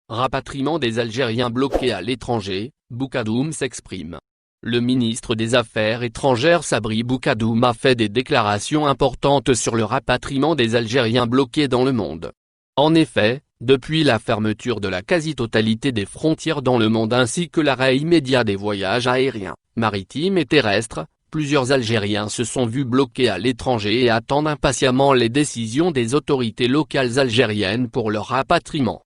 Rapatriement des Algériens bloqués à l'étranger, Boukadoum s'exprime. Le ministre des Affaires étrangères Sabri Boukadoum a fait des déclarations importantes sur le rapatriement des Algériens bloqués dans le monde. En effet, depuis la fermeture de la quasi-totalité des frontières dans le monde ainsi que l'arrêt immédiat des voyages aériens, maritimes et terrestres, plusieurs Algériens se sont vus bloqués à l'étranger et attendent impatiemment les décisions des autorités locales algériennes pour leur rapatriement.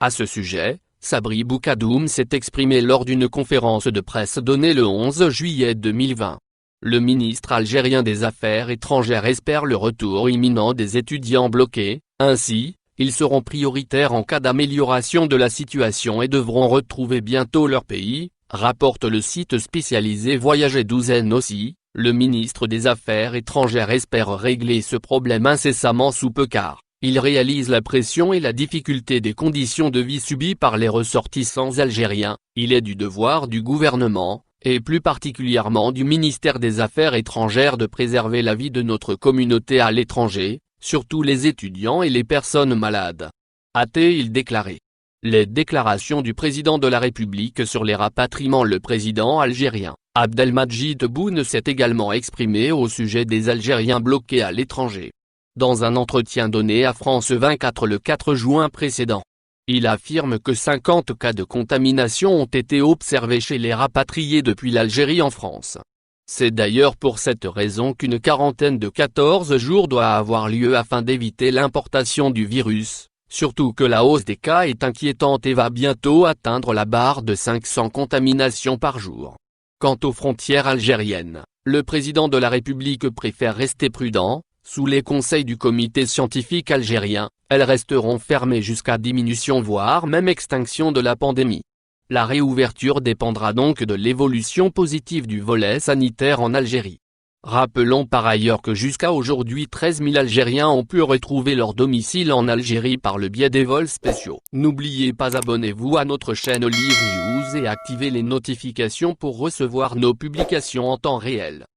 À ce sujet, Sabri Boukadoum s'est exprimé lors d'une conférence de presse donnée le 11 juillet 2020. Le ministre algérien des Affaires étrangères espère le retour imminent des étudiants bloqués, ainsi, ils seront prioritaires en cas d'amélioration de la situation et devront retrouver bientôt leur pays, rapporte le site spécialisé Voyager Douzaine aussi. Le ministre des Affaires étrangères espère régler ce problème incessamment sous peu car il réalise la pression et la difficulté des conditions de vie subies par les ressortissants algériens. Il est du devoir du gouvernement, et plus particulièrement du ministère des Affaires étrangères de préserver la vie de notre communauté à l'étranger, surtout les étudiants et les personnes malades. A-t-il déclaré. Les déclarations du président de la République sur les rapatriements. Le président algérien, Abdelmadjid Tebboune s'est également exprimé au sujet des Algériens bloqués à l'étranger. Dans un entretien donné à France 24 le 4 juin précédent, il affirme que 50 cas de contamination ont été observés chez les rapatriés depuis l'Algérie en France. C'est d'ailleurs pour cette raison qu'une quarantaine de 14 jours doit avoir lieu afin d'éviter l'importation du virus, surtout que la hausse des cas est inquiétante et va bientôt atteindre la barre de 500 contaminations par jour. Quant aux frontières algériennes, le président de la République préfère rester prudent. Sous les conseils du comité scientifique algérien, elles resteront fermées jusqu'à diminution voire même extinction de la pandémie. La réouverture dépendra donc de l'évolution positive du volet sanitaire en Algérie. Rappelons par ailleurs que jusqu'à aujourd'hui 13 000 Algériens ont pu retrouver leur domicile en Algérie par le biais des vols spéciaux. N'oubliez pas abonnez-vous à notre chaîne Olive News et activez les notifications pour recevoir nos publications en temps réel.